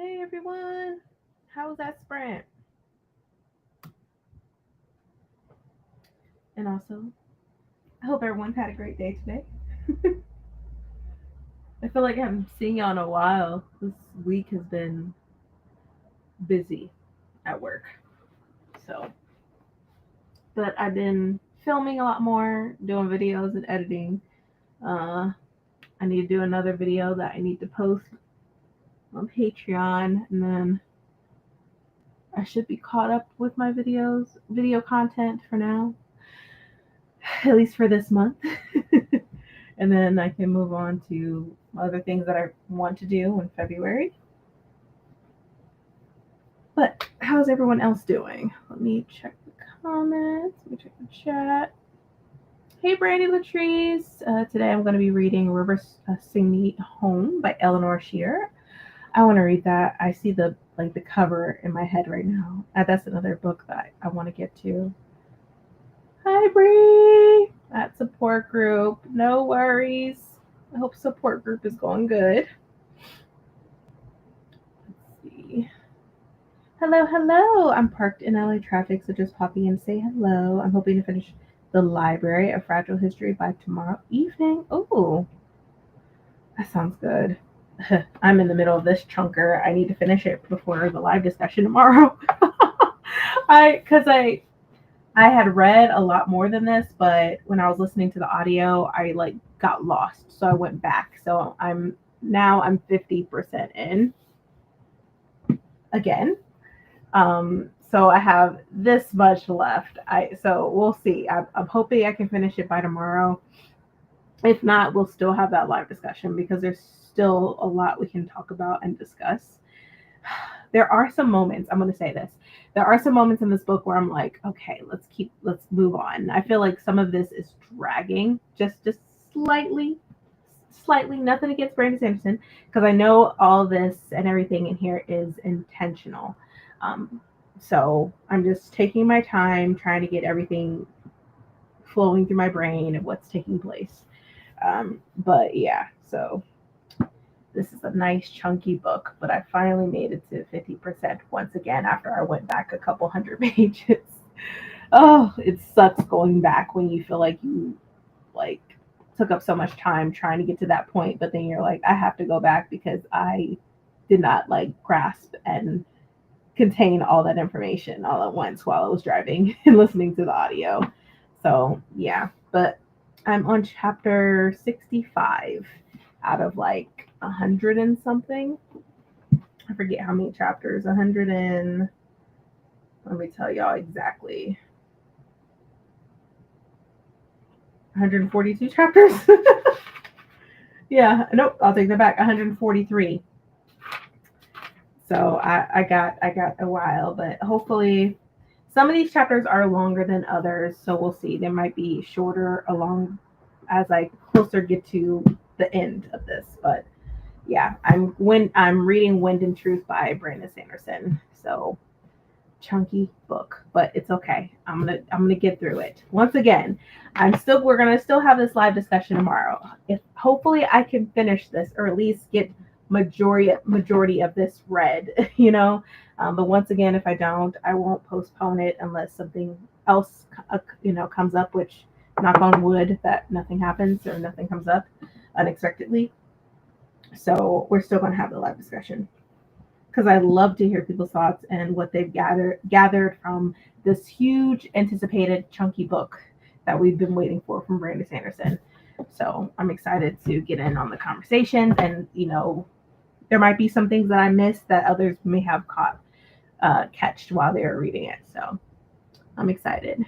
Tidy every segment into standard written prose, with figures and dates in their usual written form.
Hey everyone, how was that sprint? And also, I hope everyone had a great day today. I feel like I haven't seen y'all in a while. This week has been busy at work. So, but I've been filming a lot more, doing videos and editing. Uh, I need to do another video that I need to post on Patreon, and then I should be caught up with my video content for now, at least for this month. And then I can move on to other things that I want to do in February. But how's everyone else doing? Let me check the comments. Let me check the chat. Hey, Brandy Latrice. Today I'm going to be reading River Sing Me Home by Eleanor Shear. I want to read that. I see the cover in my head right now. That's another book that I want to get to. Hi, Bree. At support group. No worries. I hope support group is going good. Let's see. Hello, hello. I'm parked in LA traffic, so just popping in to say hello. I'm hoping to finish The Library of Fragile History by tomorrow evening. Oh, that sounds good. I'm in the middle of this chunker. I need to finish it before the live discussion tomorrow. I had read a lot more than this, but when I was listening to the audio, I got lost, so I went back. So I'm 50% in again. So I have this much left. So we'll see. I'm hoping I can finish it by tomorrow. If not, we'll still have that live discussion because there's still a lot we can talk about and discuss. There are some moments, I'm going to say this. There are some moments in this book where I'm like, okay, let's move on. I feel like some of this is dragging just slightly, nothing against Brandon Sanderson, because I know all this and everything in here is intentional. So I'm just taking my time, trying to get everything flowing through my brain of what's taking place. But yeah, so this is a nice chunky book, but I finally made it to 50% once again after I went back a couple hundred pages. Oh, it sucks going back when you feel like you like took up so much time trying to get to that point, but then you're like, I have to go back because I did not grasp and contain all that information all at once while I was driving and listening to the audio. So yeah, but I'm on chapter 65 out of 100 and something. I forget how many chapters. 100 and let me tell y'all exactly. 142 chapters. Yeah, nope, I'll take that back. 143. So I got a while, but hopefully some of these chapters are longer than others, so we'll see. They might be shorter along as I closer get to the end of this. But yeah, I'm reading Wind and Truth by Brandon Sanderson. So chunky book, but it's okay. I'm gonna get through it. Once again, we're gonna still have this live discussion tomorrow. If hopefully I can finish this or at least get majority of this read, but once again, if I don't, I won't postpone it unless something else comes up, which knock on wood that nothing happens or nothing comes up unexpectedly. So we're still going to have the live discussion because I love to hear people's thoughts and what they've gathered from this huge anticipated chunky book that we've been waiting for from Brandon Sanderson. So I'm excited to get in on the conversations, and there might be some things that I missed that others may have catched while they were reading it. So I'm excited.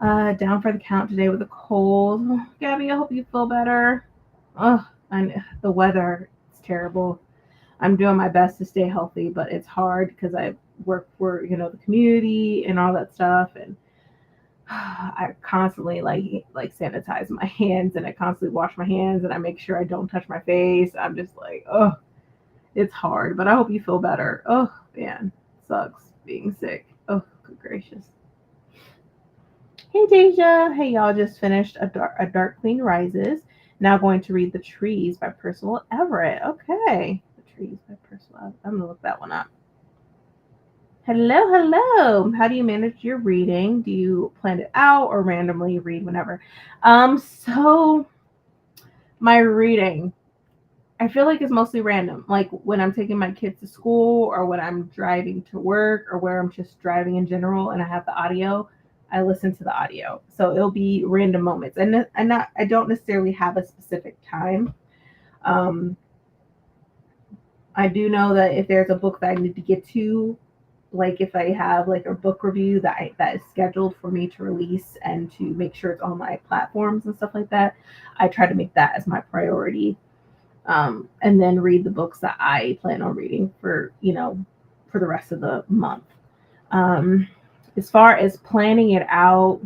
Down for the count today with a cold. Gabby, I hope you feel better. Oh, and the weather, it's terrible. I'm doing my best to stay healthy, but it's hard because I work for, the community and all that stuff. And I constantly sanitize my hands, and I constantly wash my hands, and I make sure I don't touch my face. I'm just like, oh, it's hard, but I hope you feel better. Oh man, sucks being sick. Oh, good gracious. Hey Deja, hey y'all, just finished A Dark Queen Rises. Now going to read The Trees by Percival Everett. Okay, The Trees by Percival. I'm gonna look that one up. Hello. How do you manage your reading? Do you plan it out or randomly read whenever? So my reading, I feel like it's mostly random. Like when I'm taking my kids to school or when I'm driving to work or where I'm just driving in general and I have the audio, I listen to the audio. So it'll be random moments. And I don't necessarily have a specific time. Um, I do know that if there's a book that I need to get to, like if I have like a book review that is scheduled for me to release and to make sure it's on my platforms and stuff like that, I try to make that as my priority. And then read the books that I plan on reading for the rest of the month. Um, as far as planning it out,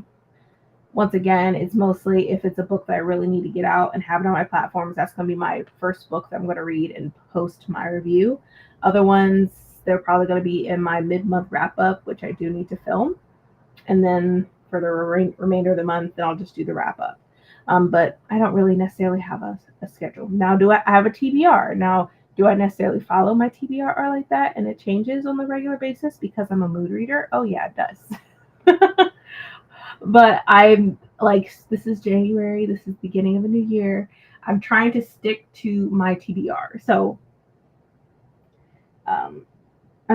once again, it's mostly if it's a book that I really need to get out and have it on my platforms, that's going to be my first book that I'm going to read and post my review. Other ones, they're probably going to be in my mid-month wrap-up, which I do need to film. And then for the remainder of the month, then I'll just do the wrap-up. But I don't really necessarily have a schedule. Now, do I have a TBR? Now, do I necessarily follow my TBR like that and it changes on the regular basis because I'm a mood reader? Oh, yeah, it does. But I'm like, this is January. This is beginning of a new year. I'm trying to stick to my TBR. So I'm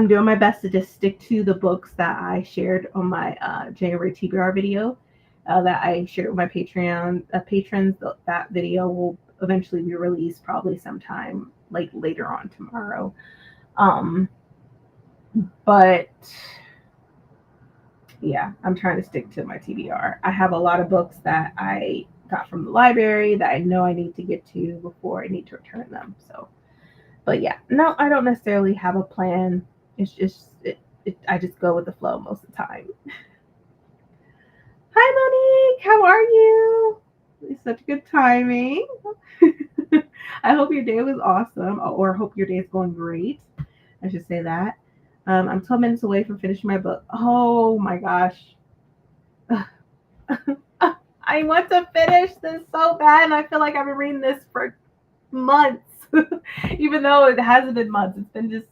doing my best to just stick to the books that I shared on my January TBR video that I shared with my Patreon patrons. That video will eventually be released probably sometime like later on tomorrow. But yeah, I'm trying to stick to my TBR. I have a lot of books that I got from the library that I know I need to get to before I need to return them. So, but yeah, no, I don't necessarily have a plan. It's just I just go with the flow most of the time. Hi, Monique. How are you? It's such good timing. I hope your day was awesome, or hope your day is going great. I should say that. I'm 12 minutes away from finishing my book. Oh my gosh. I want to finish this so bad, and I feel like I've been reading this for months, even though it hasn't been months. It's been just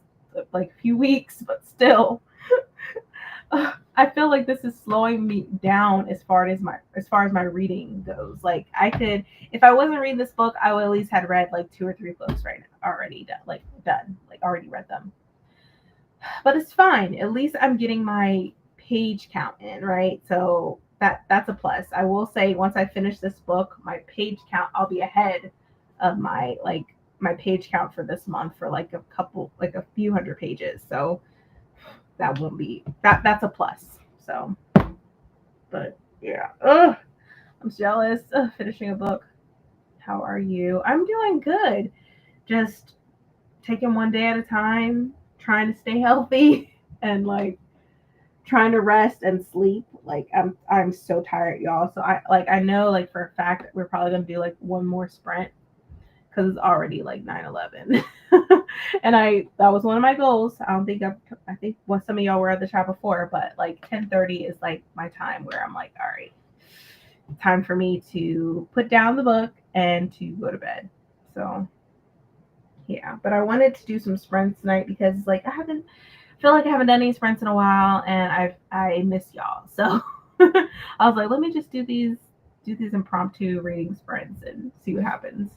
like a few weeks, but still. I feel like this is slowing me down as far as my reading goes. Like I could, if I wasn't reading this book, I would at least had read like 2 or 3 books right now already done, like already read them. But it's fine. At least I'm getting my page count in, right? So that's a plus. I will say once I finish this book, my page count, I'll be ahead of my page count for this month for like a few hundred pages. So that won't be that's a plus. So, but yeah, I'm jealous of finishing a book. How are you? I'm doing good. Just taking one day at a time, trying to stay healthy and like trying to rest and sleep. Like I'm so tired, y'all. So I know like for a fact that we're probably gonna do like one more sprint because it's already like 9:11. And that was one of my goals. I think what some of y'all were at the chat before, but like 10:30 is like my time where I'm like, all right, time for me to put down the book and to go to bed. So yeah, but I wanted to do some sprints tonight because like I feel like I haven't done any sprints in a while and I miss y'all. So I was like, let me just do these impromptu reading sprints and see what happens.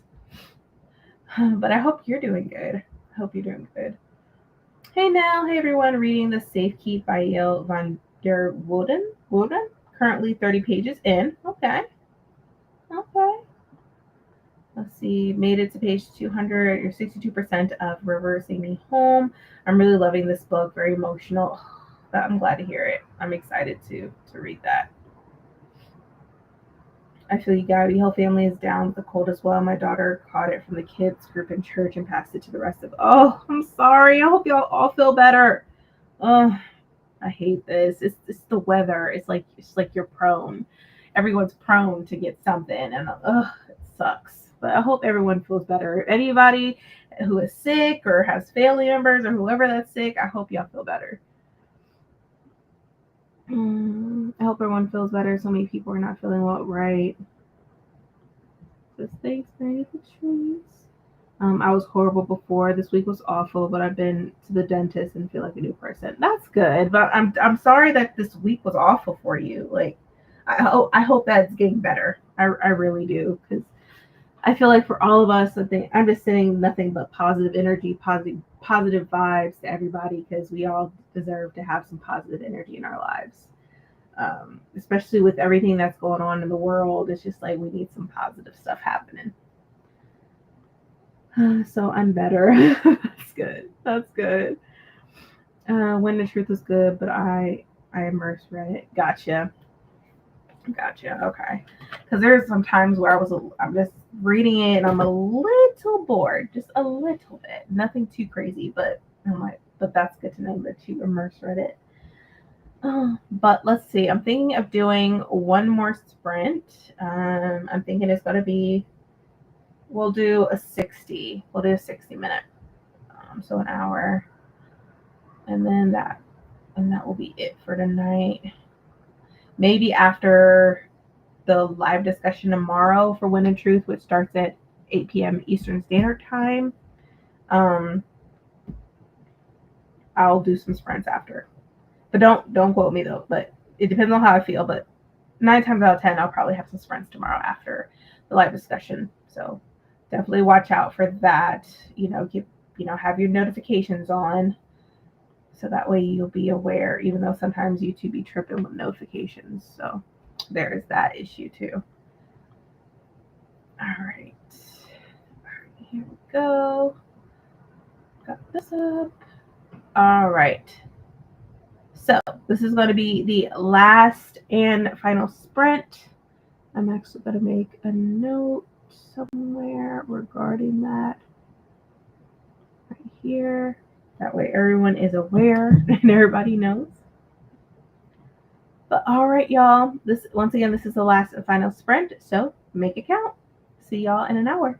But I hope you're doing good. I hope you're doing good. Hey now, hey everyone, reading The Safe Keep by Yael van der Woden. Currently 30 pages in. Okay. Let's see, made it to page 200. You're 62% of River Singing Home. I'm really loving this book. Very emotional. I'm glad to hear it. I'm excited to read that. I feel you, Gabby. Whole family is down with the cold as well. My daughter caught it from the kids group in church and passed it to the rest of. Oh, I'm sorry. I hope y'all all feel better. Oh, I hate this. It's the weather. It's like you're prone. Everyone's prone to get something, and it sucks. But I hope everyone feels better. Anybody who is sick or has family members or whoever that's sick, I hope y'all feel better. I hope everyone feels better. So many people are not feeling well, right? Just thanks for the trees. I was horrible before. This week was awful, but I've been to the dentist and feel like a new person. That's good, but I'm sorry that this week was awful for you. Like, I hope that's getting better. I really do, because I feel like for all of us, I think I'm just sending nothing but positive energy, positive vibes to everybody, because we all deserve to have some positive energy in our lives. Especially with everything that's going on in the world, it's just like we need some positive stuff happening. So I'm better. That's good. That's good. When the truth was good, but I immersed Reddit. Gotcha. Gotcha. Okay. Because there's some times where I'm just reading it and I'm a little bored, just a little bit. Nothing too crazy, but I'm like, but that's good to know that you immerse Reddit. But let's see. I'm thinking of doing one more sprint. I'm thinking it's gonna be. We'll do a 60. We'll do a 60 minute. So an hour, and then that will be it for tonight. Maybe after the live discussion tomorrow for Win and Truth, which starts at 8 p.m. Eastern Standard Time. Um, I'll do some sprints after, but don't quote me though. But it depends on how I feel. But 9 times out of 10, I'll probably have some sprints tomorrow after the live discussion. So definitely watch out for that. Have your notifications on, so that way you'll be aware. Even though sometimes YouTube be tripping with notifications, so there is that issue too. All right, here we go. Got this up. All right. So this is going to be the last and final sprint. I'm actually going to make a note somewhere regarding that right here. That way everyone is aware and everybody knows. But all right, y'all. This once again, this is the last and final sprint. So make it count. See y'all in an hour.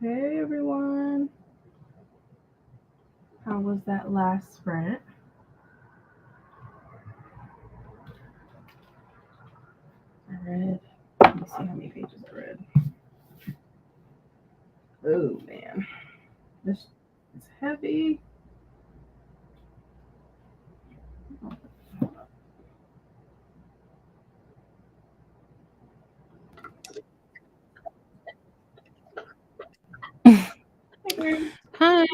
Hey everyone. How was that last sprint? I read. Let me see how many pages I read. Oh man. This is heavy. Hey, Hi,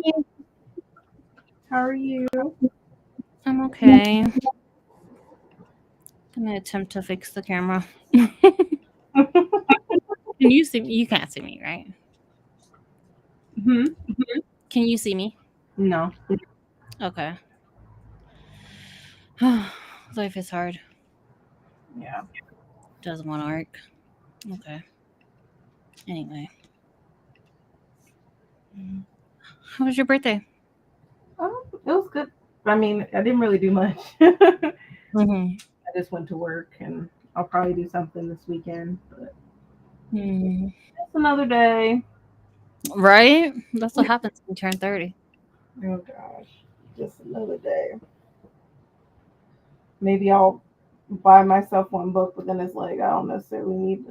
how are you? I'm okay. I'm gonna attempt to fix the camera. Can you see me? You can't see me, right? Hmm? Can you see me? No. Okay. Life is hard. Yeah. Doesn't want to work. Okay. Anyway, how was your birthday? It was good. I mean, I didn't really do much. I Mm-hmm. just went to work and I'll probably do something this weekend, but Mm. it's another day. Right? That's what happens when you turn 30. Oh gosh. Just another day. Maybe I'll buy myself one book, but then it's like I don't necessarily need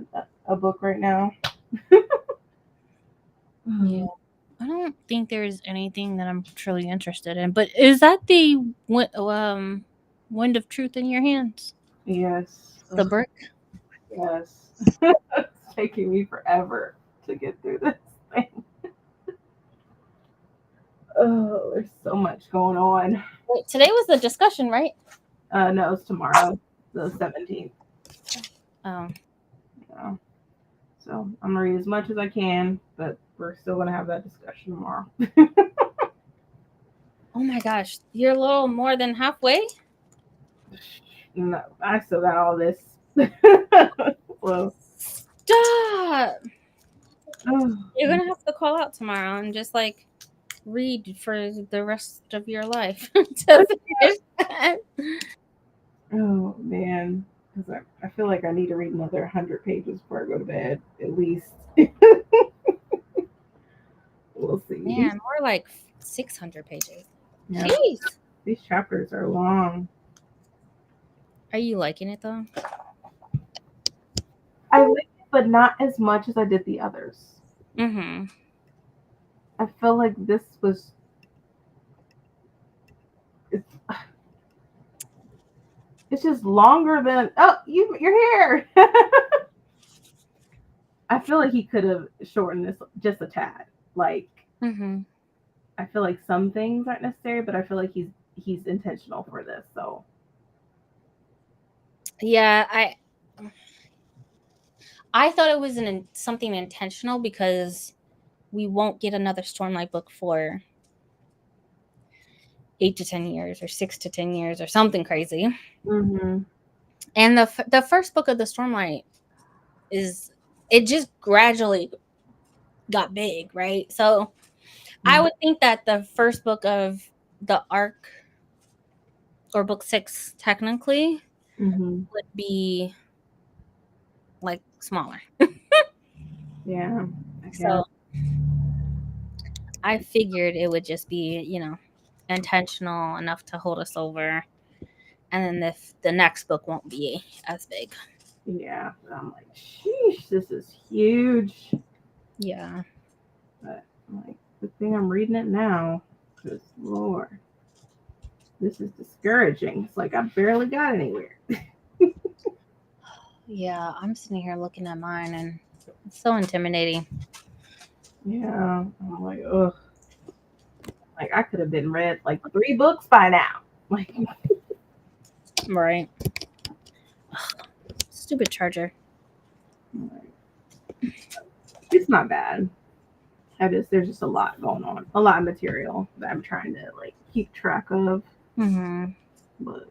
a book right now. Yeah. I don't think there's anything that I'm truly interested in. But is that the wind of truth in your hands? Yes. The book? Yes. It's taking me forever to get through this thing. Oh, there's so much going on. Wait, today was the discussion, right? No, it's tomorrow, the 17th. Um. Yeah. So I'm gonna read as much as I can, but we're still gonna have that discussion tomorrow. Oh my gosh, you're a little more than halfway. No, I still got all this. Well, Stop! oh, You're gonna have to call out tomorrow and just like read for the rest of your life to finish that. oh man, because I feel like I need to read another 100 pages before I go to bed, at least. We'll see. Man, more like 600 pages. Yeah, Jeez. these chapters are long. Are you liking it though? I like it, but not as much as I did the others. Mm-hmm. I feel like this was it's, it's just longer than you're here. I feel like he could have shortened this just a tad. Like Mm-hmm. I feel like some things aren't necessary, but I feel like he's intentional for this. So Yeah, I thought it was something intentional because we won't get another Stormlight book for 8 to 10 years or 6 to 10 years or something crazy. hmm And the first book of the Stormlight is it just gradually got big, right? So I would think that the first book of the arc or book 6 technically hmm would be like smaller. yeah, I guess. So I figured it would just be, intentional enough to hold us over. And then the next book won't be as big. Yeah, but I'm like, sheesh, this is huge. Yeah. But I'm like, good thing I'm reading it now, because Lord, this is discouraging. It's like I barely got anywhere. Yeah. I'm sitting here looking at mine and it's so intimidating. Yeah, I'm like, ugh, like I could have been read like 3 books by now. Like, Right. Stupid charger. it's not bad. There's just a lot going on, a lot of material that I'm trying to like keep track of. Mm-hmm. But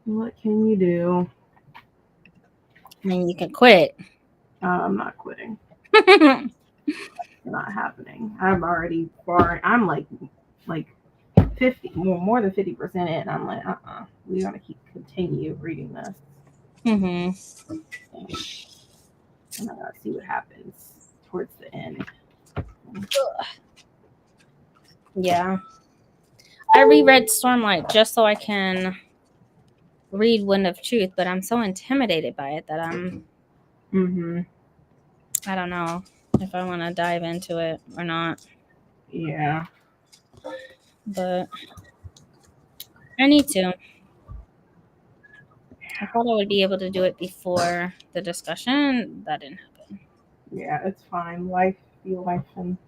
what can you do? I mean, you can quit. I'm not quitting. Not happening. I'm already far. I'm like 50, more than 50% in. I'm like, we gotta continue reading this, Mm-hmm. and I gotta see what happens towards the end. Yeah. I reread Stormlight just so I can read Wind of Truth, but I'm so intimidated by it that I don't know if I want to dive into it or not. Yeah. But I need to. I thought I would be able to do it before the discussion. That didn't happen. Yeah, it's fine. Life be life and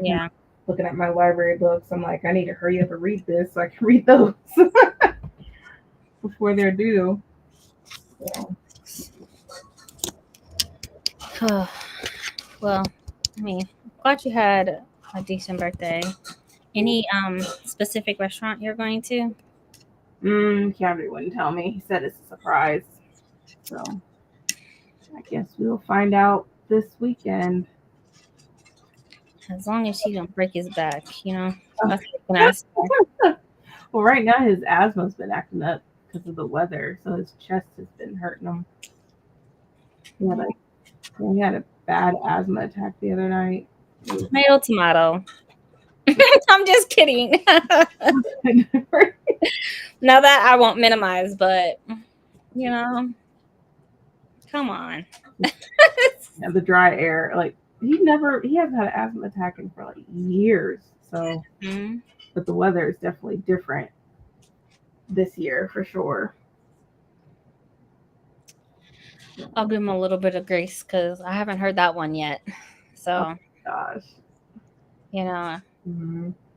Yeah. looking at my library books, I'm like, I need to hurry up and read this so I can read those before they're due. So. Well, I mean, glad you had a decent birthday. Any specific restaurant you're going to? Camry wouldn't tell me. He said it's a surprise. So I guess we'll find out this weekend. As long as he don't break his back, you know. That's what I can ask for. Well, right now his asthma's been acting up because of the weather, so his chest has been hurting him. He had a bad asthma attack the other night. Tomato, tomato. I'm just kidding. Now that I won't minimize, but you know, come on. Yeah, the dry air, like he hasn't had an asthma attack in for like years. So, but the weather is definitely different this year for sure. I'll give him a little bit of grace because I haven't heard that one yet. So, gosh, you know,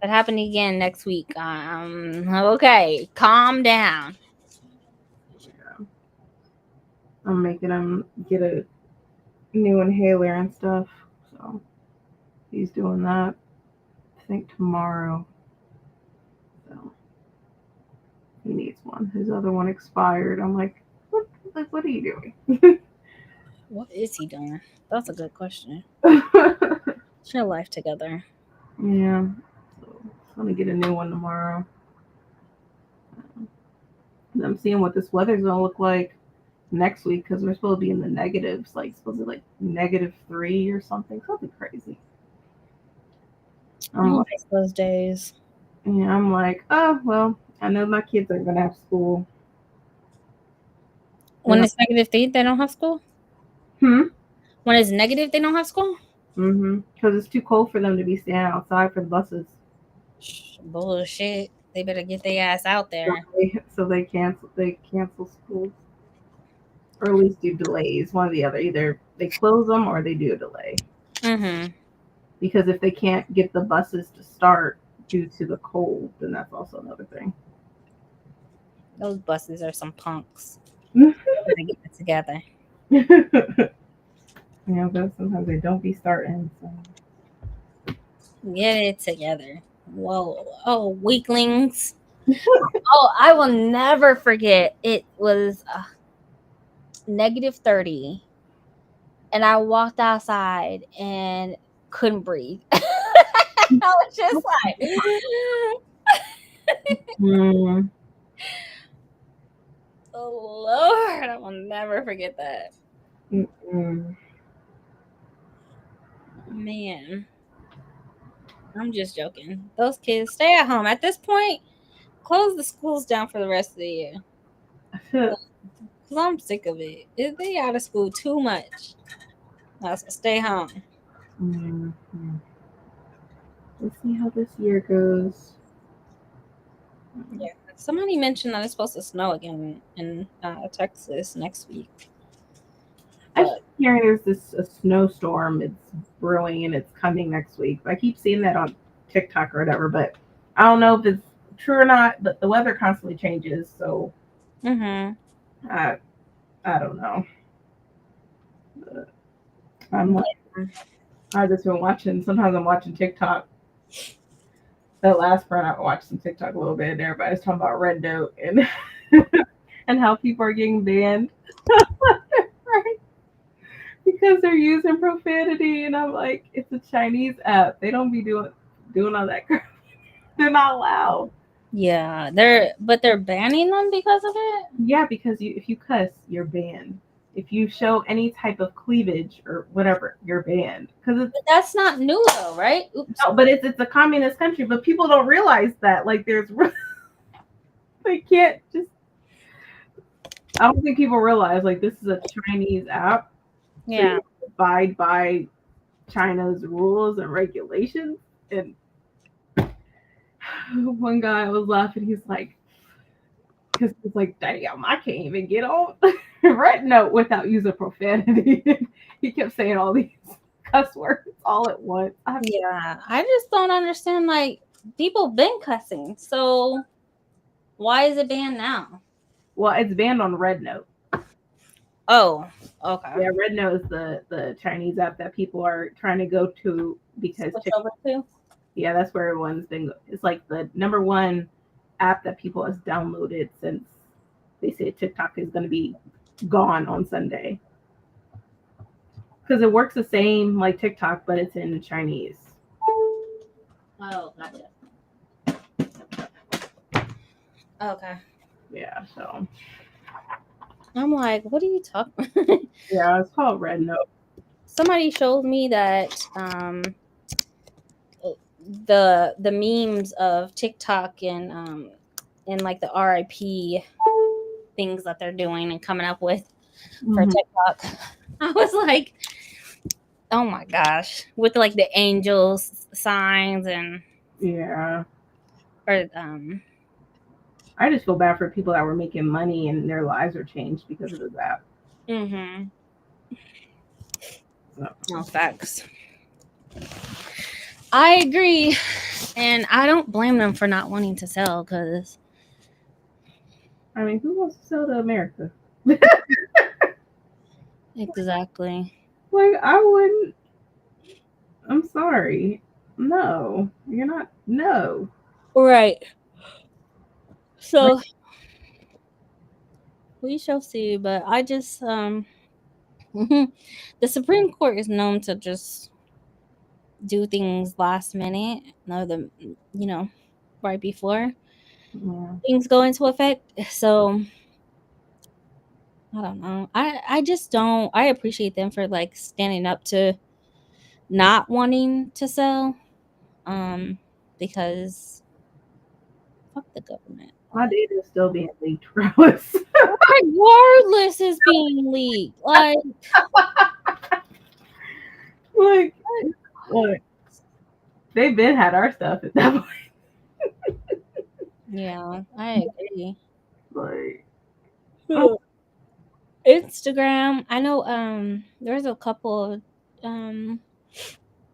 that happened again next week. Okay, calm down. Yeah. I'm making him get a new inhaler and stuff. So he's doing that. I think tomorrow. So he needs one. His other one expired. I'm like, what are you doing? What is he doing? That's a good question. It's your life together. Yeah. So I'm gonna get a new one tomorrow. I'm seeing what this weather's gonna look like next week because we're supposed to be in the negatives, like supposed to be like -3 or something crazy. I miss those days. Yeah, I'm like, oh well, I know my kids aren't gonna have school. When it's -3, they don't have school? When it's negative, they don't have school? Because it's too cold for them to be standing outside for the buses. Bullshit. They better get their ass out there. So they cancel schools. Or at least do delays. One or the other. Either they close them or they do a delay. Because if they can't get the buses to start due to the cold, then that's also another thing. Those buses are some punks. They get it together. Yeah, but sometimes they don't be starting. So. Get it together. Whoa. Oh, weaklings. Oh, I will never forget. It was -30. And I walked outside and couldn't breathe. I was just like, oh Lord, I will never forget that. Man, I'm just joking. Those kids stay at home. At this point, close the schools down for the rest of the year. Because I'm sick of it. They out of school too much. So stay home. Let's see how this year goes. Yeah. Somebody mentioned that it's supposed to snow again in Texas next week. I keep hearing there's a snowstorm. It's brewing and it's coming next week. I keep seeing that on TikTok or whatever, but I don't know if it's true or not. But the weather constantly changes, so I don't know. But I'm like, I've just been watching. Sometimes I'm watching TikTok. That last part, I watched some TikTok a little bit, and everybody's talking about Red Note and and how people are getting banned. Right? Because they're using profanity, and I'm like, it's a Chinese app. They don't be doing all that crap. They're not allowed. Yeah, they're banning them because of it. Yeah, because if you cuss, you're banned. if you show any type of cleavage or whatever, you're banned. Because it's But that's not new though, right? Oops. no, but it's a communist country. But people don't realize that. Like, there's they can't just. I don't think people realize like this is a Chinese app, so Yeah. you abide by China's rules and regulations. And one guy was laughing. He's like, because he's like, damn, I can't even get on Red Note without using profanity. He kept saying all these cuss words all at once. Yeah. I just don't understand. Like, people been cussing, so why is it banned now? Well, it's banned on Red Note. Oh, okay. Yeah, Red Note is the Chinese app that people are trying to go to because Switch over to? yeah, that's where everyone's been. It's like the number one app that people has downloaded since they say TikTok is going to be gone on Sunday because it works the same like TikTok, but it's in Chinese. Oh, gotcha. Okay. Yeah, so I'm like, what are you talking? yeah, it's called Red Note. Somebody showed me that the memes of TikTok and like the RIP things that they're doing and coming up with for TikTok. I was like, oh my gosh, with like the angels signs and Yeah, or I just feel bad for people that were making money and their lives are changed because of this app. mhm. So. No facts. I agree, and I don't blame them for not wanting to sell because I mean, who wants to sell to America? exactly. Like, I wouldn't. I'm sorry. No, you're not. No. Right. So we shall see, but I just the Supreme Court is known to just do things last minute, no the right before Yeah. things go into effect. So I don't know. I just don't. I appreciate them for like standing up to not wanting to sell, because fuck the government. My data is still being leaked, regardless. Regardless, is being leaked. Like, like, look, they've been had our stuff at that point. yeah, I agree. Like, Instagram. I know there's a couple of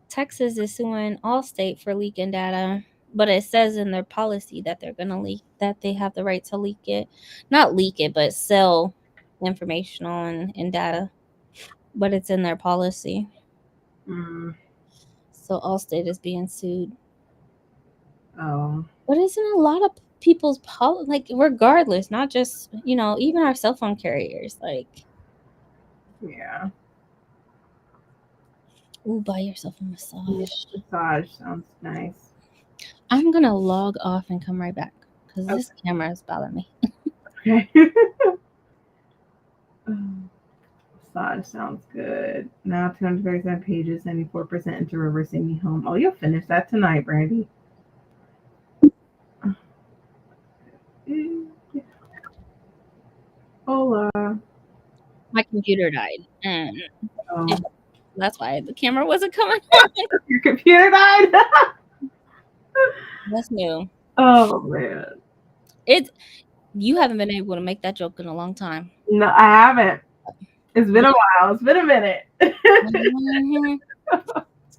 Texas is suing Allstate for leaking data, but it says in their policy that they're gonna leak that they have the right to leak it. Not leak it, but sell informational and data. But it's in their policy. So Allstate is being sued. oh, But isn't a lot of people's like regardless, not just even our cell phone carriers, like yeah. ooh, buy yourself a massage. Massage sounds nice. I'm gonna log off and come right back because this camera is bothering me. Okay. Massage sounds good. Now 237 pages, 94% into reversing me home. Oh, you'll finish that tonight, Brandy. Hola. My computer died, and Oh. that's why the camera wasn't coming on. Your computer died? That's new. Oh, man. You haven't been able to make that joke in a long time. No, I haven't. It's been a while. It's been a minute. Mm-hmm.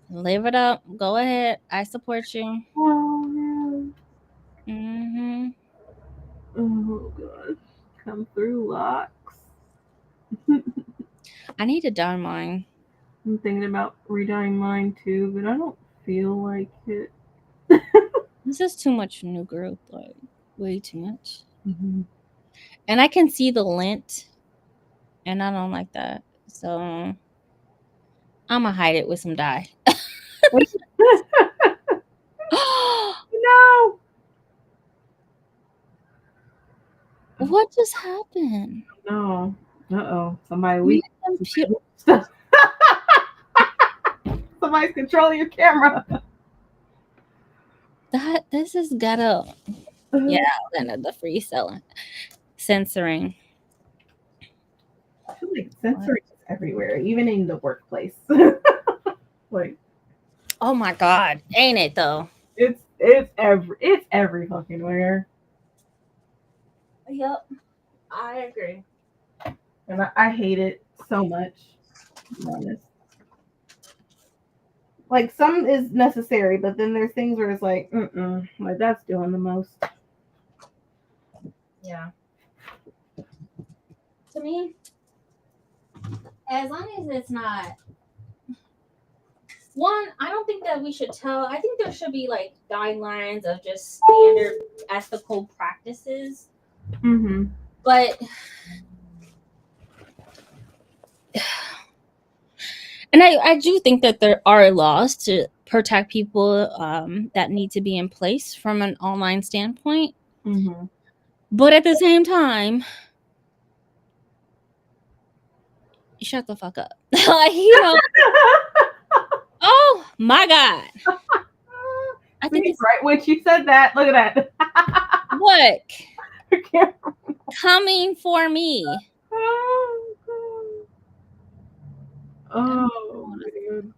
Live it up. Go ahead. I support you. Oh, man. Mm-hmm. Oh, God. Come through, locks. I need to dye mine. I'm thinking about redying mine too, but I don't feel like it. This is too much new growth, like way too much. Mm-hmm. And I can see the lint, and I don't like that. So I'm gonna hide it with some dye. No. What just happened? No. Uh-oh. Somebody My weak. computer. Somebody's controlling your camera. This is ghetto. Yeah, then the free selling, censoring. I feel like censoring is everywhere, even in the workplace. Like Oh my god, ain't it though? it's every fucking where. Yep, I agree. And I hate it so much, to be honest. Like some is necessary, but then there's things where it's like, like that's doing the most. Yeah. To me, as long as it's not one, I don't think that we should tell. I think there should be like guidelines of just standard ethical practices. Mm-hmm. But and I do think that there are laws to protect people that need to be in place from an online standpoint. Mm-hmm. But at the same time, shut the fuck up. Like, oh my God. I think See, it's right when she said that, look at that. what? Camera. Coming for me. Oh man.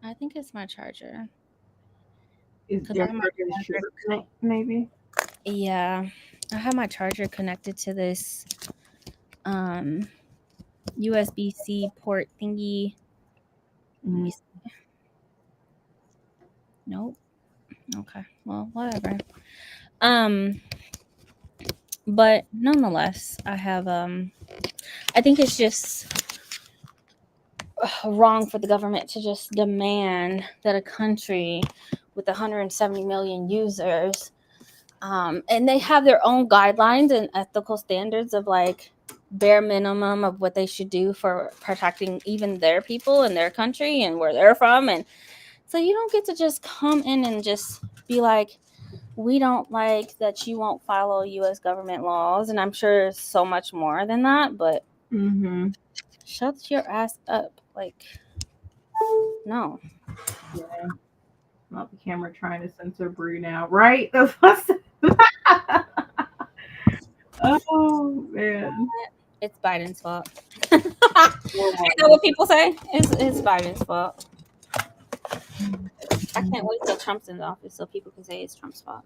I think it's my charger. Is Because I your have my charger charger. short? Maybe. Yeah. I have my charger connected to this USB-C port thingy. Let me see. Nope. Okay. Well, whatever. But nonetheless, I think it's just wrong for the government to just demand that a country with 170 million users, and they have their own guidelines and ethical standards of like bare minimum of what they should do for protecting even their people and their country and where they're from. And so you don't get to just come in and just be like, we don't like that you won't follow US government laws. And I'm sure there's so much more than that, but Mm-hmm. shut your ass up. Like, no. Yeah. Not the camera trying to censor Brew now, right? That's what I said. Oh man. It's Biden's fault. Is that what people say? It's Biden's fault. I can't wait till Trump's in the office so people can say it's Trump's fault.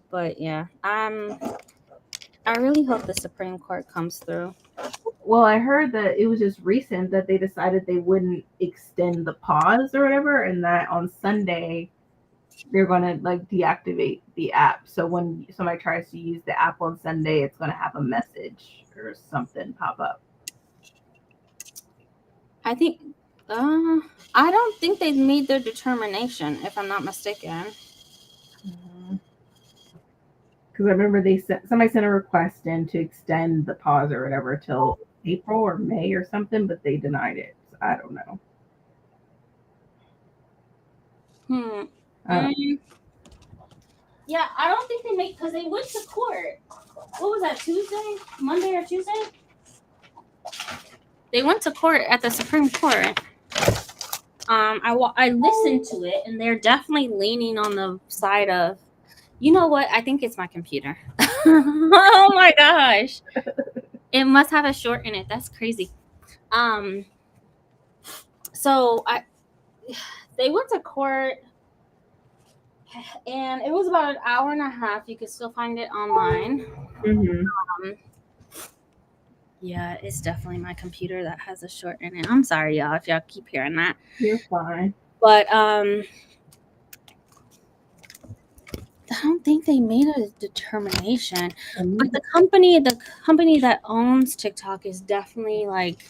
But yeah, I really hope the Supreme Court comes through. Well, I heard that it was just recent that they decided they wouldn't extend the pause or whatever, and that on Sunday they're gonna like deactivate the app. So when somebody tries to use the app on Sunday, it's gonna have a message or something pop up. I think I don't think they've made their determination, if I'm not mistaken. Because I remember somebody sent a request in to extend the pause or whatever till April or May or something, but they denied it. So I don't know. Yeah, I don't think they make because they went to court. What was that, Tuesday? Monday or Tuesday? They went to court at the Supreme Court. I listened to it, and they're definitely leaning on the side of, you know what? I think it's my computer. Oh my gosh, it must have a short in it. That's crazy. So they went to court, and it was about an hour and a half. You could still find it online. Mm-hmm. Yeah, it's definitely my computer that has a short in it. I'm sorry, y'all, if y'all keep hearing that. You're fine. But I don't think they made a determination. But the company that owns TikTok is definitely like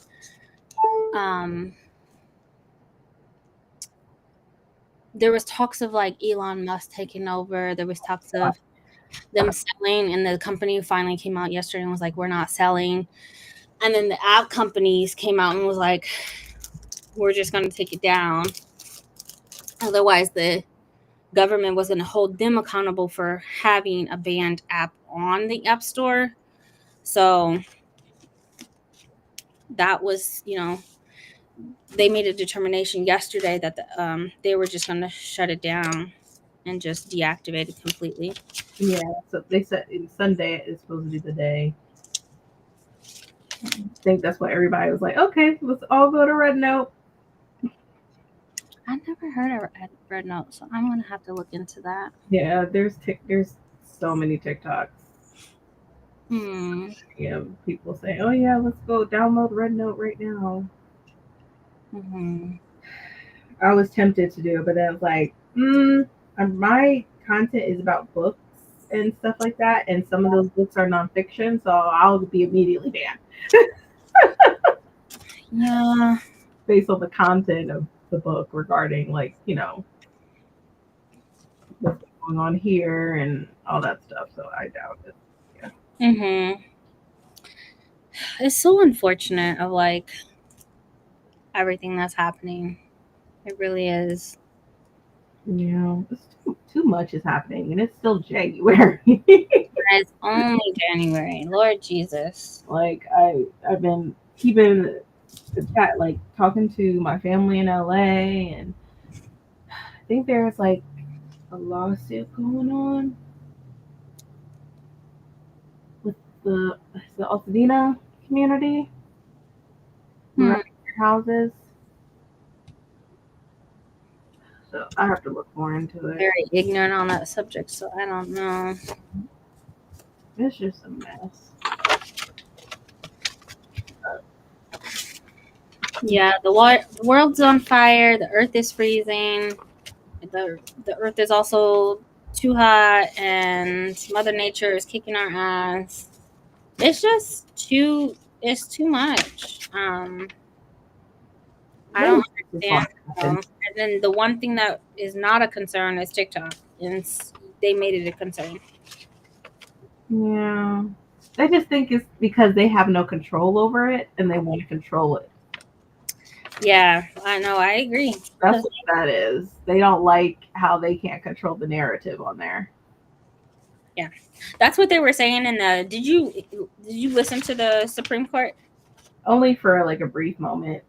there was talks of like Elon Musk taking over. There was talks of them selling, and the company finally came out yesterday and was like, we're not selling. And then the app companies came out and was like, we're just going to take it down. Otherwise, the government was going to hold them accountable for having a banned app on the App Store. So that was, they made a determination yesterday that they were just going to shut it down and just deactivate it completely. Yeah, so they said Sunday is supposed to be the day. I think that's what everybody was like, okay, let's all go to Red Note. I never heard of Red Note, so I'm going to have to look into that. Yeah, there's so many TikToks. Yeah, people say, oh yeah, let's go download Red Note right now. I was tempted to do it, but then I was like, my content is about books and stuff like that, and some of those books are nonfiction, so I'll be immediately banned. Yeah. Based on the content of the book regarding, like, what's going on here and all that stuff. So I doubt it. Yeah. It's so unfortunate of like everything that's happening. It really is. Yeah, too much is happening, and it's still January. It's only January. Lord Jesus. Like I've been keeping chat, like talking to my family in LA, and I think there's like a lawsuit going on with the Altadena community regarding their houses. So I have to look more into it. Very ignorant on that subject, so I don't know. It's just a mess. Yeah, the world's on fire. The earth is freezing. The earth is also too hot, and Mother Nature is kicking our ass. It's just it's too much. I don't understand. And then the one thing that is not a concern is TikTok, and they made it a concern. Yeah, I just think it's because they have no control over it and they want to control it. Yeah, I know. I agree. That's what that is. They don't like how they can't control the narrative on there. Yeah, that's what they were saying. In the did you listen to the Supreme Court? Only for like a brief moment.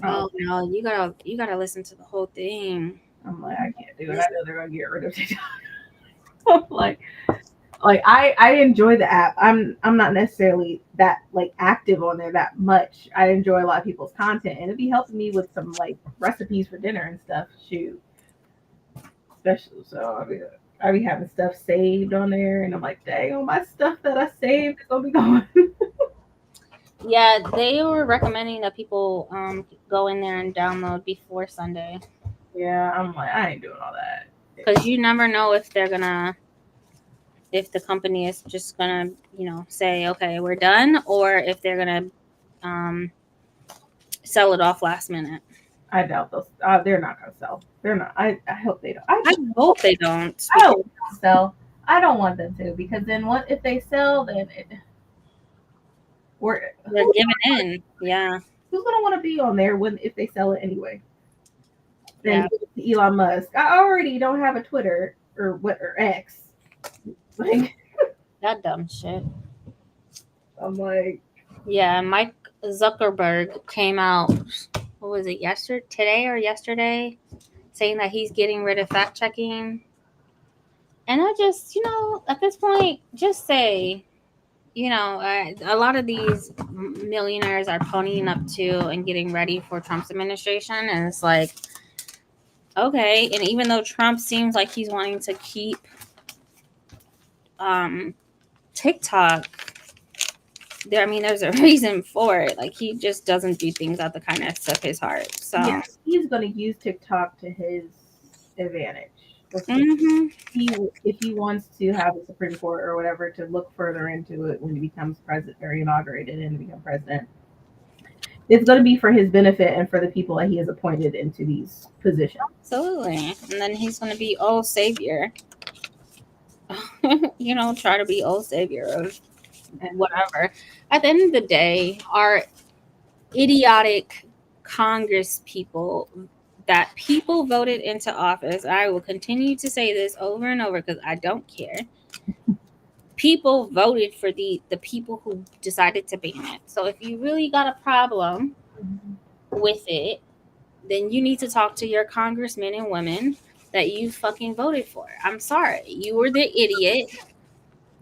Oh no, you gotta listen to the whole thing. I'm like, I can't do it. I know they're gonna get rid of TikTok. like I enjoy the app. I'm not necessarily that like active on there that much. I enjoy a lot of people's content, and it'd be helping me with some like recipes for dinner and stuff. Shoot, especially so I be having stuff saved on there, and I'm like, dang, all my stuff that I saved is gonna be gone. Yeah, they were recommending that people go in there and download before Sunday. Yeah, I'm like, I ain't doing all that because you never know if they're gonna, if the company is just gonna, say, okay, we're done, or if they're gonna sell it off last minute. I doubt those. They're not gonna sell. They're not. I hope they don't. I hope they don't. I hope they don't sell. I don't want them to, because then what if they sell? Then they're giving in. Yeah. Who's gonna want to be on there if they sell it anyway? Then Elon Musk. I already don't have a Twitter or X. Like that dumb shit. I'm like, yeah. Mike Zuckerberg came out. What was it? Today or yesterday, saying that he's getting rid of fact checking. And I just, at this point, just say, a lot of these millionaires are ponying up to and getting ready for Trump's administration. And it's like, okay. And even though Trump seems like he's wanting to keep TikTok, there's a reason for it. Like, he just doesn't do things out the kindness of his heart. So yeah, he's going to use TikTok to his advantage. If he wants to have a Supreme Court or whatever to look further into it when he becomes president or inaugurated and become president, it's going to be for his benefit and for the people that he has appointed into these positions. Absolutely. And then he's going to be savior. Try to be savior of whatever. At the end of the day, our idiotic Congress people that people voted into office, I will continue to say this over and over because I don't care. people voted for the people who decided to ban it. So if you really got a problem with it, then you need to talk to your congressmen and women that you fucking voted for. I'm sorry. You were the idiot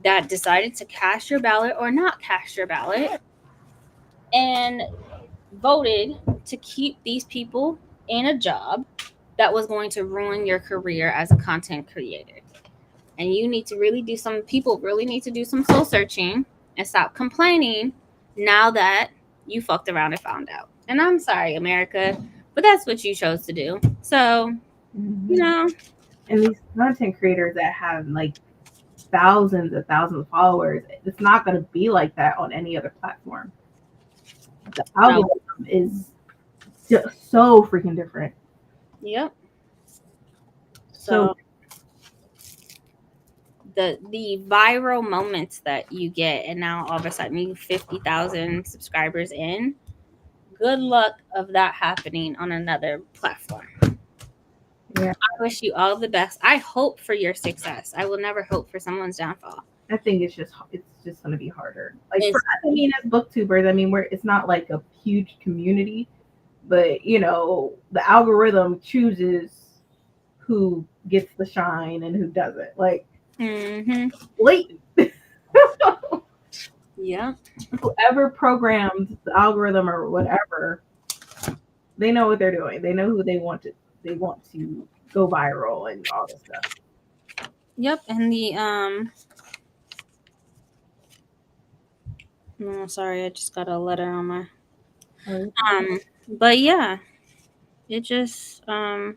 that decided to cast your ballot or not cast your ballot and voted to keep these people in a job that was going to ruin your career as a content creator. And you need to really do some people really need to do some soul searching and stop complaining now that you fucked around and found out. And I'm sorry, America, but that's what you chose to do. So, you know. And these content creators that have like thousands of followers, it's not going to be like that on any other platform. The algorithm is just so freaking different. Yep. So the viral moments that you get, and now all of a sudden you 50,000 subscribers in. Good luck of that happening on another platform. yeah, I wish you all the best. I hope for your success. I will never hope for someone's downfall. I think it's just going to be harder. Like as booktubers, it's not like a huge community, but the algorithm chooses who gets the shine and who doesn't. Like, blatant. Yeah. Whoever programs the algorithm or whatever, they know what they're doing. They know who they want to go viral and all this stuff. Yep. And no, sorry, I just got a letter on my but yeah, it just I'm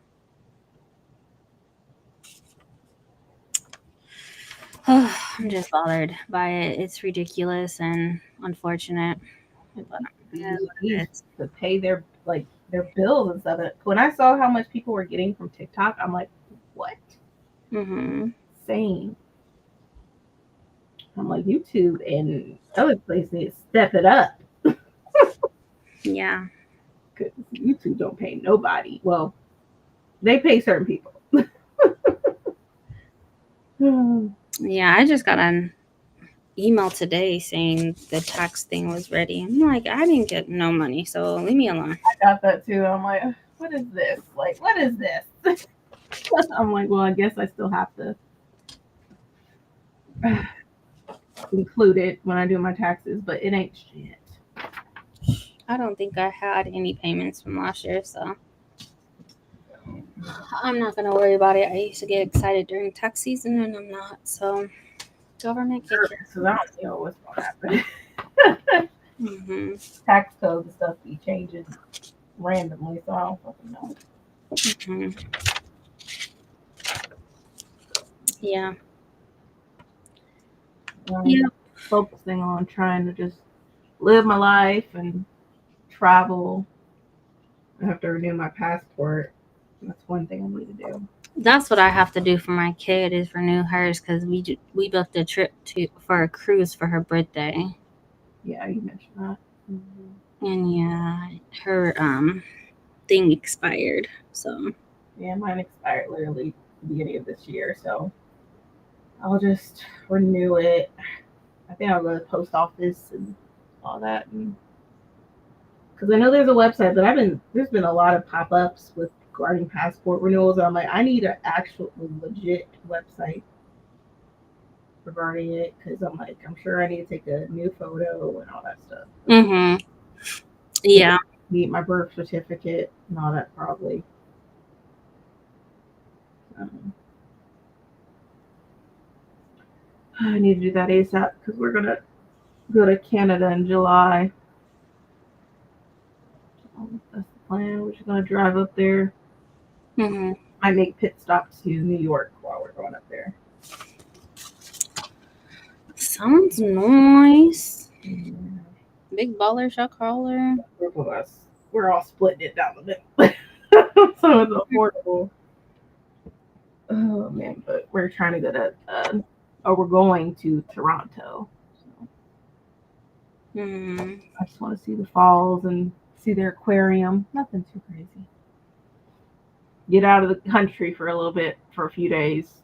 just bothered by it. It's ridiculous and unfortunate. But to pay their bills and stuff. When I saw how much people were getting from TikTok, I'm like, what? Insane. I'm like, YouTube and other places need to step it up. Yeah. Because YouTube don't pay nobody. Well, they pay certain people. Yeah, I just got an email today saying the tax thing was ready. I'm like, I didn't get no money, so leave me alone. I got that too. I'm like, what is this? Like, what is this? I'm like, well, I guess I still have to include it when I do my taxes, but it ain't shit. I don't think I had any payments from last year, so I'm not gonna worry about it. I used to get excited during tax season, and I'm not. So government So I don't know what's gonna happen. Tax code and stuff be changing randomly, so I don't fucking know. Yeah. Focusing on trying to just live my life and travel. I have to renew my passport. That's one thing I need to do. That's what I have to do for my kid is renew hers because we booked a trip for a cruise for her birthday. Yeah, you mentioned that. And yeah, her thing expired. So yeah, mine expired literally the beginning of this year. So I'll just renew it. I think I'll go to the post office and all that. Because I know there's a website, but there's been a lot of pop-ups with regarding passport renewals. And I'm like, I need an actual legit website regarding it because I'm like, I'm sure I need to take a new photo and all that stuff. Yeah. Need my birth certificate and all that probably. I need to do that ASAP because we're gonna go to Canada in July. That's the plan. We're just gonna drive up there. I make pit stops to New York while we're going up there. Sounds nice. Big baller shot caller. We're all splitting it down the middle. So it's affordable. Oh man, but we're trying to go to we're going to Toronto. So. I just want to see the falls and see their aquarium. Nothing too crazy. Get out of the country for a little bit, for a few days.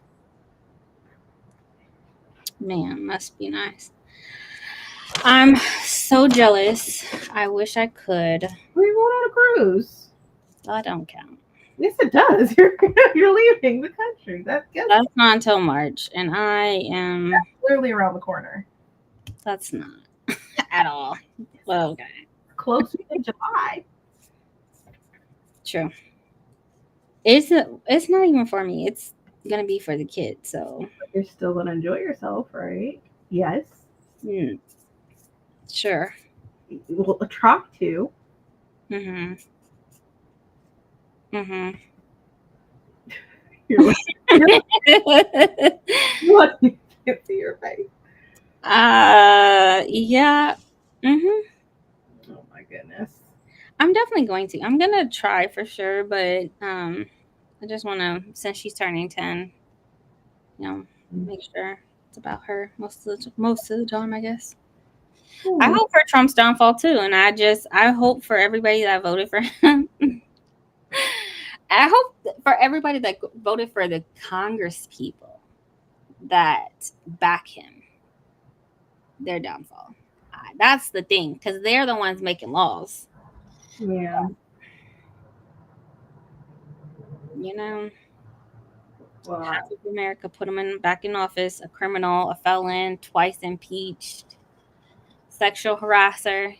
Man, must be nice. I'm so jealous. I wish I could. We're going on a cruise. That don't count. Yes, it does. You're leaving the country. That's not until March, and I am. Literally around the corner. That's not at all. Well, okay. Closer than July. True. It's not even for me. It's gonna be for the kids. So But you're still gonna enjoy yourself, right? Yes. sure. Well, try to. Mhm. Mhm. You're like, what? You can't see your face. Yeah. Mhm. Oh my goodness. I'm definitely going to. I'm gonna try for sure, but I just want to, since she's turning 10, make sure it's about her most of the time, I guess. I Hmm. hope for Trump's downfall too, and I hope for everybody that voted for him. I hope for everybody that voted for the Congress people that back him, their downfall. That's the thing, because they're the ones making laws. Yeah. You know, Well, half of America put him back in office, a criminal, a felon, twice impeached, sexual harasser.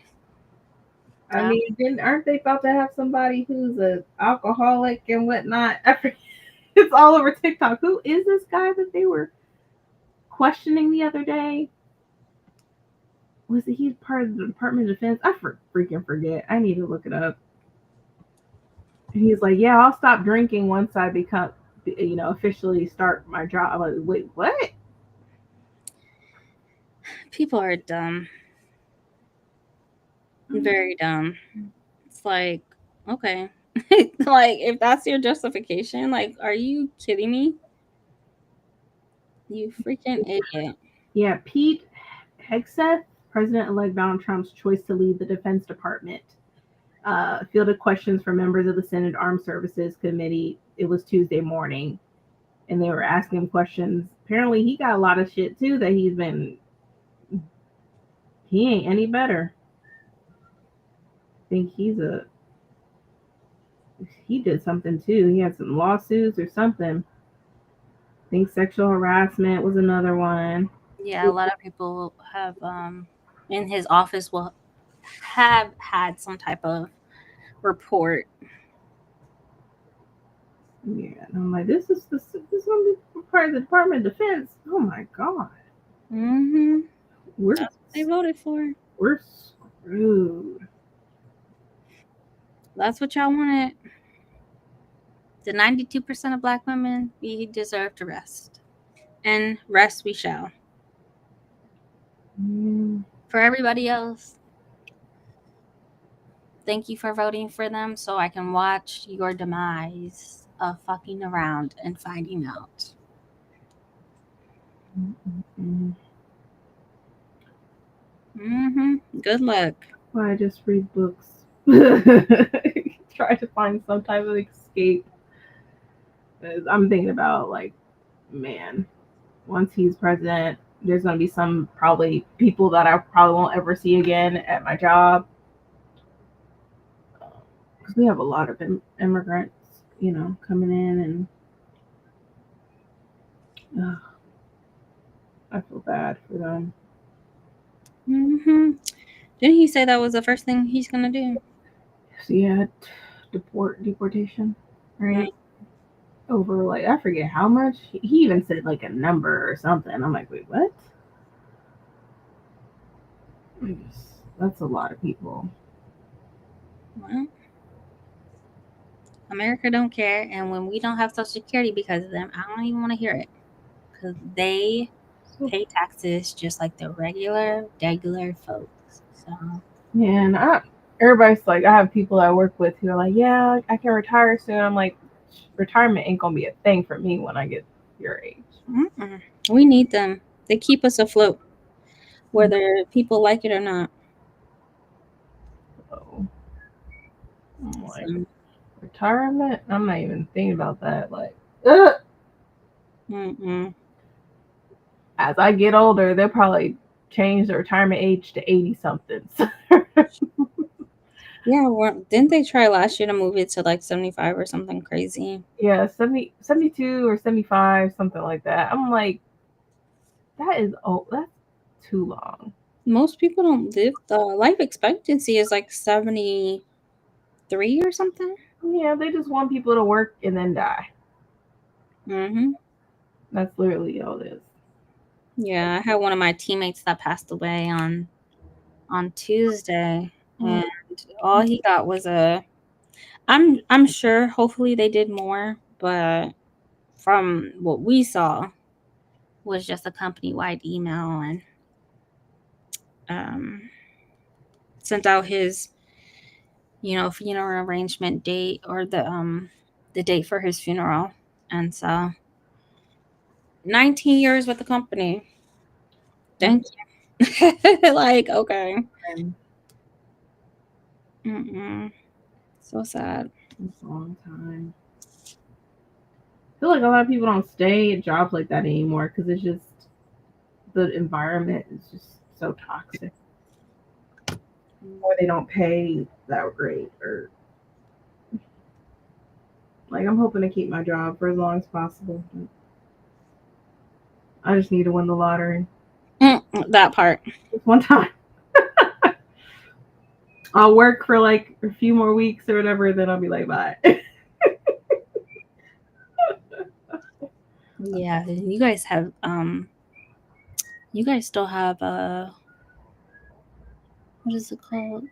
I mean, aren't they about to have somebody who's an alcoholic and whatnot? It's all over TikTok. Who is this guy that they were questioning the other day? Was it he's part of the Department of Defense? I freaking forget. I need to look it up. And he's like, "Yeah, I'll stop drinking once I become, officially start my job." I'm like, wait, what? People are dumb, very dumb. It's like, okay, like if that's your justification, like, are you kidding me? You freaking idiot. Yeah, Pete Hegseth, President-elect Donald Trump's choice to lead the Defense Department, fielded questions from members of the Senate Armed Services Committee. It was Tuesday morning, and they were asking him questions. Apparently, he got a lot of shit too that he ain't any better. I think he did something too. He had some lawsuits or something. I think sexual harassment was another one. Yeah, a lot of people have in his office will have had some type of report. Yeah, and I'm like, this is gonna be part of the Department of Defense. Oh my god, Mm-hmm. we're That's what they voted for. we're screwed. That's what y'all wanted. The 92% of black women, we deserve to rest. And rest we shall. Mm. For everybody else, thank you for voting for them so I can watch your demise of fucking around and finding out. Mm. Mm-hmm. Good luck. Why I just read books. Try to find some type of escape. 'Cause I'm thinking about like, man, once he's president, there's gonna be some probably people that I probably won't ever see again at my job because we have a lot of immigrants, coming in, and I feel bad for them. Mm-hmm. Didn't he say that was the first thing he's gonna do? So yeah, deportation, Mm. right? Over like I forget how much. He even said like a number or something. I'm like, wait, what? That's a lot of people. Well, America don't care, and when we don't have Social Security because of them, I don't even want to hear it because they pay taxes just like the regular folks. So Yeah, and everybody's like, I have people I work with who are like, yeah, I can retire soon. I'm like, retirement ain't gonna be a thing for me when I get your age. we need them. They keep us afloat, whether people like it or not. So I'm like, So, retirement? I'm not even thinking about that. Like, ugh. mm-mm. as I get older, they'll probably change the retirement age to 80 something. Yeah, didn't they try last year to move it to like 75 or something crazy? Yeah, 70, 72 or 75, something like that. I'm like, that is old. That's too long. Most people don't live, the life expectancy is like 73 or something. Yeah, they just want people to work and then die. Mm-hmm. That's literally all it is. Yeah, I had one of my teammates that passed away on Tuesday, Mm, and all he got was a. I'm sure. Hopefully, they did more, but from what we saw, was just a company wide email and um, sent out his funeral arrangement date or the date for his funeral, and so 19 years with the company. Thank you. Like, okay. time. Mm-mm. So sad. It's a long time. I feel like a lot of people don't stay at jobs like that anymore because it's just the environment is just so toxic, or they don't pay that great, or like I'm hoping to keep my job for as long as possible. I just need to win the lottery That part. just one time. I'll work for like a few more weeks or whatever, then I'll be like, bye. Yeah, you guys still have what is it called?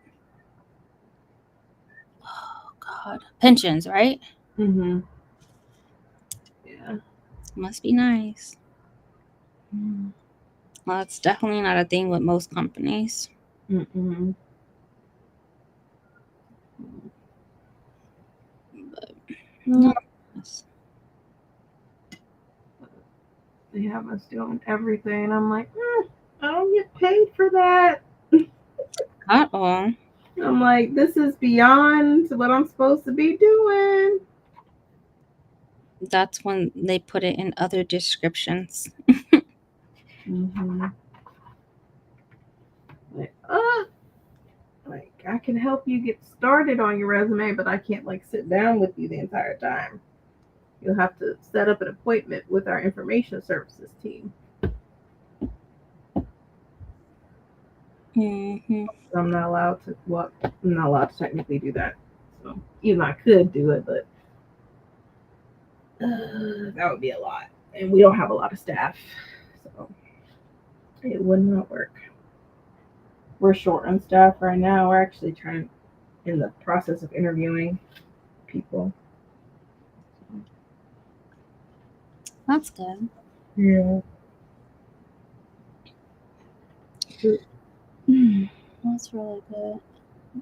Oh God, pensions, right? Mm-hmm. Yeah. Must be nice. Well, it's definitely not a thing with most companies. Mm-mm. But Mm. no, They have us doing everything. I'm like, I don't get paid for that. at all. I'm like, this is beyond what I'm supposed to be doing. That's when they put it in other descriptions. Mm-hmm. Like, like I can help you get started on your resume, but I can't like sit down with you the entire time. You'll have to set up an appointment with our information services team. Mm-hmm. I'm not allowed to. Well, I'm not allowed to technically do that. So even I could do it, but that would be a lot, and we don't have a lot of staff, so it would not work. We're short on staff right now. We're actually trying in the process of interviewing people. That's good. Yeah. That's really good.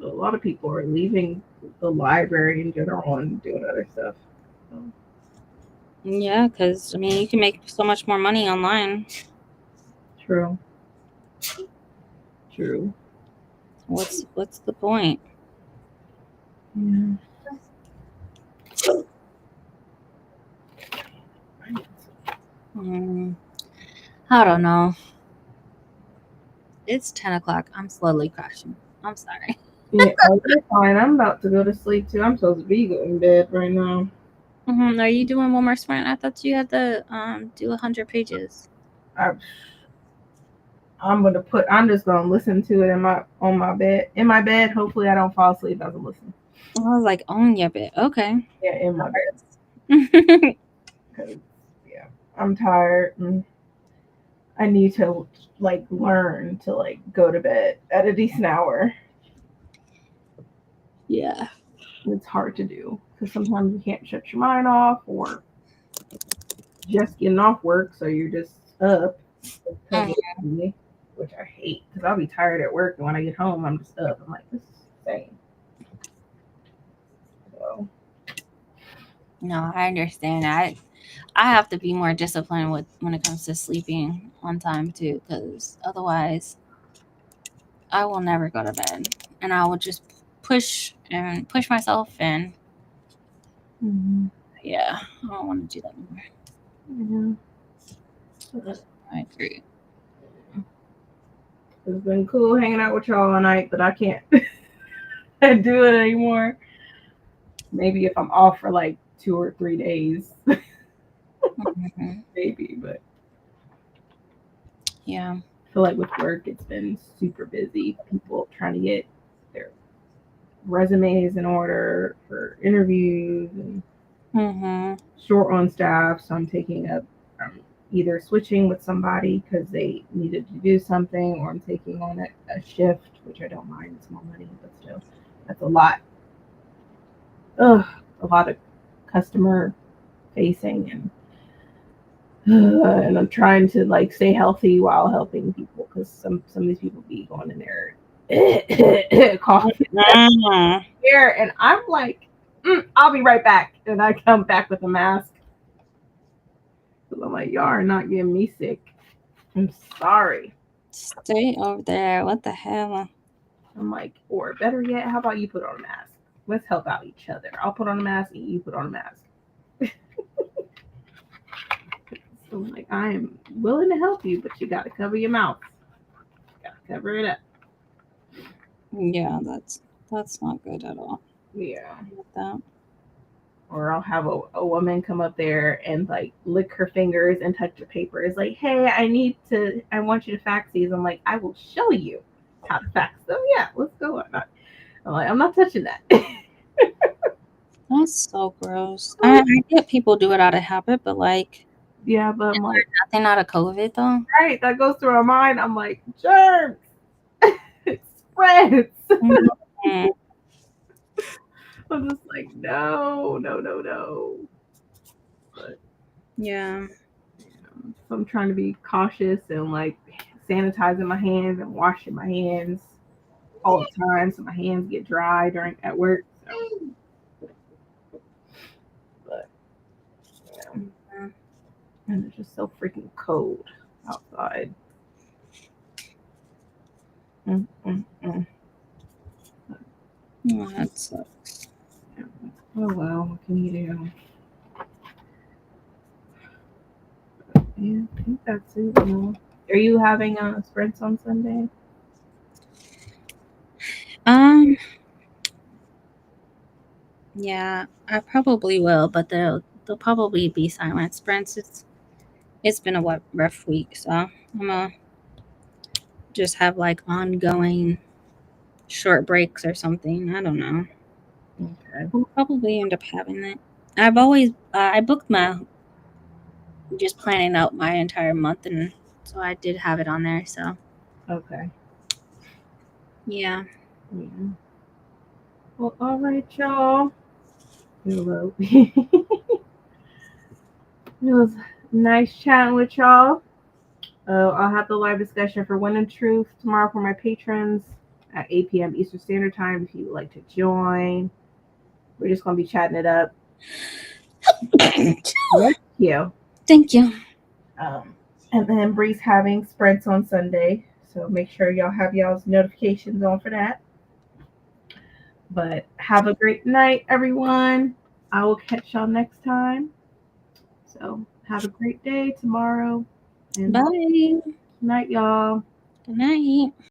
A lot of people are leaving the library in general and doing other stuff. So, Yeah, because I mean, you can make so much more money online. true. True. What's the point? Yeah. Mm, I don't know. It's 10 o'clock. I'm slowly crashing. I'm sorry. Yeah, oh, you're fine. I'm about to go to sleep too. I'm supposed to be going to bed right now. Are you doing one more sprint? I thought you had to do 100 pages. I, I'm gonna put. I'm just gonna listen to it in my on my bed. In my bed. Hopefully, I don't fall asleep as I listen. I was like, on your bit. Okay. Yeah, in my bed. Because yeah, I'm tired and I need to like learn to like go to bed at a decent hour. Yeah. It's hard to do because sometimes you can't shut your mind off, or just getting off work, so you're just up because Mm. of me, which I hate because I'll be tired at work, and when I get home, I'm just up. I'm like, this is insane. So, No, I understand. I have to be more disciplined with when it comes to sleeping on time too, because otherwise I will never go to bed, and I will just push myself, and mm-hmm. yeah, I don't want to do that anymore. Yeah. I agree. It's been cool hanging out with y'all all night, but I can't do it anymore. Maybe if I'm off for like 2 or 3 days, Mhm. maybe. But Yeah. I feel like with work, it's been super busy. People trying to get their resumes in order for interviews and Mhm. short on staff. So I'm taking up either switching with somebody because they needed to do something, or I'm taking on a shift, which I don't mind. It's more money, but still, that's a lot. Ugh, a lot of customer facing and I'm trying to like stay healthy while helping people because some of these people be going in there coughing Mhm. here, and I'm like, I'll be right back, and I come back with a mask. So I'm like, y'all are not getting me sick. I'm sorry. Stay over there. What the hell? I'm like, or better yet, how about you put on a mask? Let's help out each other. I'll put on a mask and you put on a mask. So I'm like, I am willing to help you, but you got to cover your mouth. Got to cover it up. Yeah, that's not good at all. Yeah. With that. Or I'll have a woman come up there and like lick her fingers and touch the paper. It's like, hey, I want you to fax these. I'm like, I will show you how to fax them. Yeah, let's go. I'm like, I'm not touching that. That's so gross. I get people do it out of habit, but like, Yeah, but I'm like, nothing out of COVID though. right, that goes through our mind. I'm like, germs, it spreads. Mhm. I'm just like, no, no, no, no. But Yeah. so I'm trying to be cautious and like sanitizing my hands and washing my hands all the time so my hands get dry during at work. So, but yeah, and it's just so freaking cold outside. Mm, mm, mm. Oh, that sucks. Yeah. Oh well, what can you do? Yeah, I think that's it. Are you having sprints on Sunday? Um, yeah, I probably will, but they'll probably be silent sprints. It's been a rough week, so I'm gonna just have like ongoing short breaks or something. I don't know. Okay. We'll probably end up having that. I've always I booked my just planning out my entire month, and so I did have it on there. So Okay. yeah. Yeah. Well, all right, y'all. Hello. It was nice chatting with y'all. I'll have the live discussion for One and Truth tomorrow for my patrons at 8 p.m. Eastern Standard Time if you would like to join. We're just going to be chatting it up. Thank you. Thank you. And then Bree's having sprints on Sunday. So make sure y'all have y'all's notifications on for that. But have a great night, everyone. I will catch y'all next time. So have a great day tomorrow. And Bye. night, y'all. Good night.